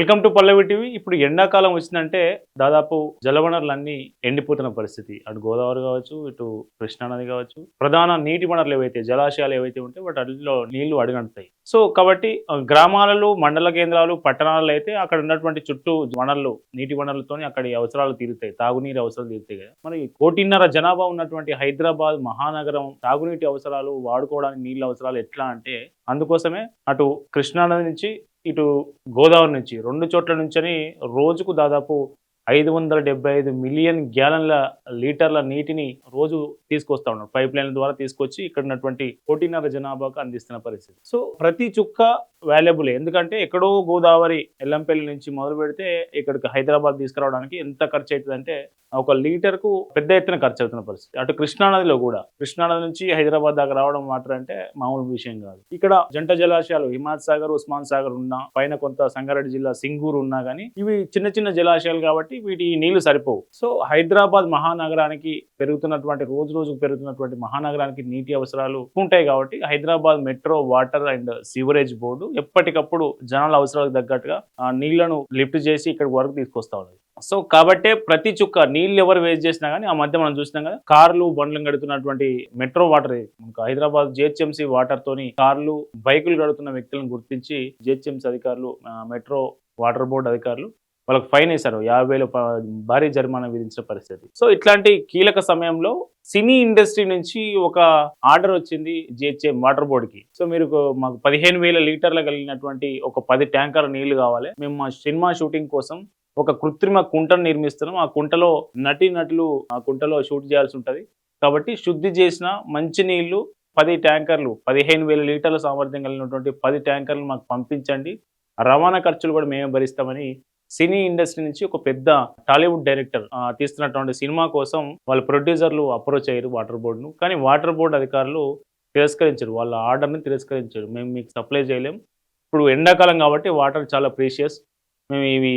Welcome to Pallavi TV. ఇప్పుడు ఎండాకాలం వచ్చిందంటే దాదాపు జలవనరులన్నీ ఎండిపోతున్న పరిస్థితి. అటు గోదావరి కావచ్చు, ఇటు కృష్ణానది కావచ్చు. ప్రధాన నీటి వనరులు ఏవైతే జలాశయాలు ఏవైతే ఉంటాయో వాటిలో నీళ్లు అడుగంటుతాయి. సో కాబట్టి గ్రామాలలో, మండల కేంద్రాలు, పట్టణాలలో అయితే అక్కడ ఉన్నటువంటి చుట్టూ వనరులు, నీటి వనరులతోని అక్కడి అవసరాలు తీరుతాయి. తాగునీరు అవసరాలు తీరుతాయి కదా. మరి 1.5 కోటి జనాభా ఉన్నటువంటి హైదరాబాద్ మహానగరం తాగునీటి అవసరాలు, వాడుకోవడానికి నీళ్ళ అవసరాలు ఎట్లా అంటే అందుకోసమే అటు కృష్ణానది నుంచి ఇటు గోదావరి నుంచి 2 చోట్ల నుంచని రోజుకు దాదాపు 575 మిలియన్ గ్యాలన్ల లీటర్ల నీటిని రోజు తీసుకొస్తా ఉన్నారు. పైప్ లైన్ల ద్వారా తీసుకొచ్చి ఇక్కడ ఉన్నటువంటి 1.5 కోటి జనాభాకు అందిస్తున్న పరిస్థితి. సో ప్రతి చుక్క వాల్యుబులే. ఎందుకంటే ఎక్కడో గోదావరి ఎల్లంపల్లి నుంచి మొదలు పెడితే ఇక్కడికి హైదరాబాద్ తీసుకురావడానికి ఎంత ఖర్చు అవుతుందంటే ఒక లీటర్కు పెద్ద ఎత్తున ఖర్చు అవుతున్న పరిస్థితి. అటు కృష్ణానదిలో కూడా కృష్ణానది నుంచి హైదరాబాద్ దాకా రావడం వాటర్ అంటే మామూలు విషయం కాదు. ఇక్కడ జంట జలాశయాలు హిమాయత్ సాగర్, ఉస్మాన్ సాగర్ ఉన్నా, పైన కొంత సంగారెడ్డి జిల్లా సింగూరు ఉన్నా కానీ ఇవి చిన్న చిన్న జలాశయాలు కాబట్టి వీటి నీళ్లు సరిపోవు. సో హైదరాబాద్ మహానగరానికి పెరుగుతున్నటువంటి రోజుకు పెరుగుతున్నటువంటి మహానగరానికి నీటి అవసరాలు ఉంటాయి కాబట్టి Hyderabad metro water and sewerage board ఎప్పటికప్పుడు జనాల అవసరాలకు తగ్గట్టుగా ఆ నీళ్లను లిఫ్ట్ చేసి ఇక్కడి వరకు తీసుకొస్తా ఉన్నది. సో కాబట్టే ప్రతి చుక్క నీళ్ళు ఎవరు వేస్ట్ చేసినా కానీ ఆ మధ్య మనం చూసినాం కదా, కార్లు బండ్లు గడుతున్నటువంటి metro water Hyderabad GHMC water తోని కార్లు బైకులు గడుతున్న వ్యక్తులను గుర్తించి జిహెచ్ఎంసీ అధికారులు, మెట్రో వాటర్ బోర్డు అధికారులు వాళ్ళకి ఫైన్ వేశారు. 50,000 భారీ జరిమానా విధించిన పరిస్థితి. సో ఇట్లాంటి కీలక సమయంలో సినీ ఇండస్ట్రీ నుంచి ఒక ఆర్డర్ వచ్చింది జిహెచ్ఎం వాటర్ బోర్డుకి. సో మీరు మాకు 15,000 లీటర్లు కలిగినటువంటి ఒక 10 ట్యాంకర్ల నీళ్లు కావాలి, మేము మా సినిమా షూటింగ్ కోసం ఒక కృత్రిమ కుంటను నిర్మిస్తున్నాం, ఆ కుంటలో నటులు ఆ కుంటలో షూట్ చేయాల్సి ఉంటుంది కాబట్టి శుద్ధి చేసిన మంచి నీళ్లు 10 ట్యాంకర్లు 15,000 లీటర్ల సామర్థ్యం కలిగినటువంటి 10 ట్యాంకర్లు మాకు పంపించండి, రవాణా ఖర్చులు కూడా మేమే భరిస్తామని సినీ ఇండస్ట్రీ నుంచి ఒక పెద్ద టాలీవుడ్ డైరెక్టర్ తీస్తున్నటువంటి సినిమా కోసం వాళ్ళ ప్రొడ్యూసర్లు అప్రోచ్ అయ్యారు వాటర్ బోర్డును. కానీ వాటర్ బోర్డు అధికారులు తిరస్కరించారు, వాళ్ళ ఆర్డర్ని తిరస్కరించారు. మేము మీకు సప్లై చేయలేం, ఇప్పుడు ఎండాకాలం కాబట్టి వాటర్ చాలా ప్రీషియస్, మేము ఇవి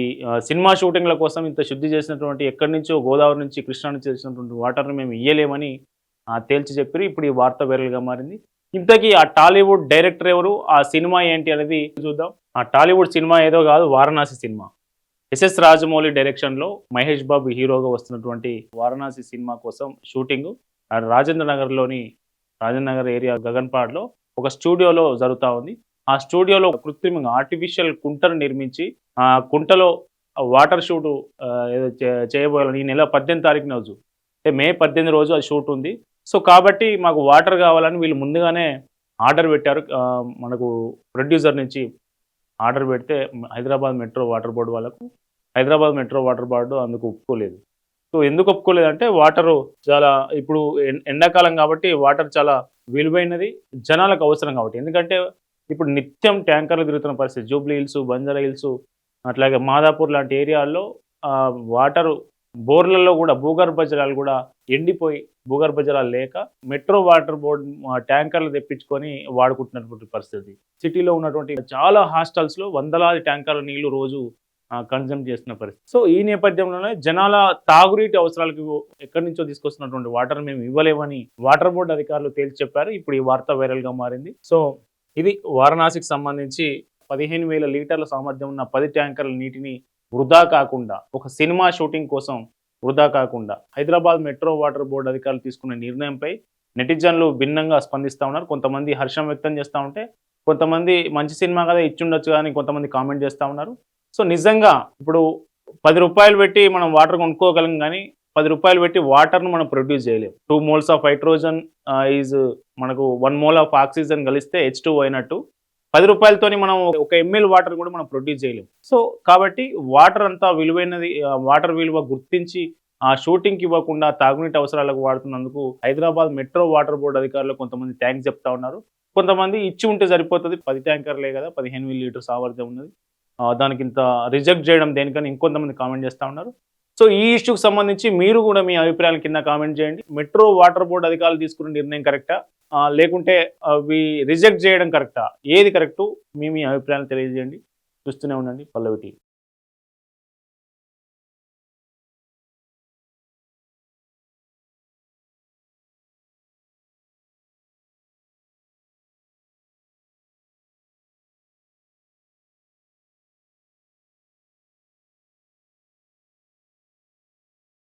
సినిమా షూటింగ్ల కోసం ఇంత శుద్ధి చేసినటువంటి ఎక్కడి నుంచో గోదావరి నుంచి కృష్ణా నుంచి చేసినటువంటి వాటర్ని మేము ఇయ్యలేమని తేల్చి చెప్పారు. ఇప్పుడు ఈ వార్త వైరల్గా మారింది. ఇంతకీ ఆ టాలీవుడ్ డైరెక్టర్ ఎవరు, ఆ సినిమా ఏంటి అనేది చూద్దాం. ఆ టాలీవుడ్ సినిమా ఏదో కాదు, వారణాసి సినిమా. ఎస్ఎస్ రాజమౌళి డైరెక్షన్లో మహేష్ బాబు హీరోగా వస్తున్నటువంటి వారణాసి సినిమా కోసం షూటింగ్ రాజేంద్ర నగర్ ఏరియా గగన్పాడ్లో ఒక స్టూడియోలో జరుగుతూ ఉంది. ఆ స్టూడియోలో కృత్రిమంగా ఆర్టిఫిషియల్ కుంటను నిర్మించి ఆ కుంటలో వాటర్ షూట్ చేయబోయాలని ఈ నెల 18 తారీఖున రోజు, అంటే మే 18 రోజు అది షూట్ ఉంది. సో కాబట్టి మాకు వాటర్ కావాలని వీళ్ళు ముందుగానే ఆర్డర్ పెట్టారు. మనకు ప్రొడ్యూసర్ నుంచి ఆర్డర్ పెడితే హైదరాబాద్ మెట్రో వాటర్ బోర్డు వాళ్ళకు హైదరాబాద్ మెట్రో వాటర్ బోర్డు అందుకు ఒప్పుకోలేదు. సో ఎందుకు ఒప్పుకోలేదంటే వాటరు చాలా ఇప్పుడు ఎండాకాలం కాబట్టి వాటర్ చాలా విలువైనది, జనాలకు అవసరం కాబట్టి. ఎందుకంటే ఇప్పుడు నిత్యం ట్యాంకర్లు తిరుగుతున్న పరిస్థితి. జూబ్లీ హిల్స్, బంజారా హిల్స్, అట్లాగే మాదాపూర్ లాంటి ఏరియాల్లో వాటరు బోర్లలో కూడా భూగర్భ జలాలు కూడా ఎండిపోయి భూగర్భ జలాలు లేక మెట్రో వాటర్ బోర్డు ట్యాంకర్లు తెప్పించుకొని వాడుకుంటున్నటువంటి పరిస్థితి. సిటీలో ఉన్నటువంటి చాలా హాస్టల్స్లో వందలాది ట్యాంకర్ల నీళ్లు రోజు కన్జ్యూమ్ చేస్తున్న పరిస్థితి. సో ఈ నేపథ్యంలోనే జనాల తాగునీటి అవసరాలకు ఎక్కడి నుంచో తీసుకొస్తున్నటువంటి వాటర్ మేము ఇవ్వలేమని వాటర్ బోర్డు అధికారులు తేల్చి చెప్పారు. ఇప్పుడు ఈ వార్త వైరల్గా మారింది. సో ఇది వారణాసికి సంబంధించి 15,000 లీటర్ల సామర్థ్యం ఉన్న 10 ట్యాంకర్ల నీటిని వృధా కాకుండా, ఒక సినిమా షూటింగ్ కోసం వృధా కాకుండా హైదరాబాద్ మెట్రో వాటర్ బోర్డు అధికారులు తీసుకున్న నిర్ణయంపై నెటిజన్లు భిన్నంగా స్పందిస్తూ ఉన్నారు. కొంతమంది హర్షం వ్యక్తం చేస్తూ ఉంటే, కొంతమంది మంచి సినిమా కదా ఇచ్చుండొచ్చు కానీ కొంతమంది కామెంట్ చేస్తూ ఉన్నారు. సో నిజంగా ఇప్పుడు 10 రూపాయలు పెట్టి మనం వాటర్ కొనుక్కోగలం కానీ 10 రూపాయలు పెట్టి వాటర్ను మనం ప్రొడ్యూస్ చేయలేము. 2 moles ఆఫ్ హైడ్రోజన్ ఈజ్ మనకు 1 mole ఆఫ్ ఆక్సిజన్ కలిస్తే H2 అయినట్టు 10 రూపాయలతోని మనం 1 ml వాటర్ కూడా మనం ప్రొడ్యూస్ చేయలేము. సో కాబట్టి వాటర్ అంతా విలువైనది, వాటర్ విలువ గుర్తించి ఆ షూటింగ్కి ఇవ్వకుండా తాగునీటి అవసరాలకు వాడుతున్నందుకు హైదరాబాద్ మెట్రో వాటర్ బోర్డు అధికారులు కొంతమంది థ్యాంక్స్ చెప్తా ఉన్నారు. కొంతమంది ఇచ్చి ఉంటే సరిపోతుంది, 10 ట్యాంకర్లే కదా 15,000 లీటర్ సామర్థ్యం ఉన్నది, దానికి ఇంత రిజెక్ట్ చేయడం దేనికని ఇంకొంతమంది కామెంట్ చేస్తూ ఉన్నారు. సో ఈ ఇష్యూకి సంబంధించి మీరు కూడా మీ అభిప్రాయాల కింద కామెంట్ చేయండి. మెట్రో వాటర్ బోర్డు అధికారులు తీసుకున్న నిర్ణయం కరెక్టా లేకుంటే అవి రిజెక్ట్ చేయడం కరెక్టా, ఏది కరెక్టు మీ అభిప్రాయాలు తెలియజేయండి. చూస్తూనే ఉండండి పల్లవి టీవీ.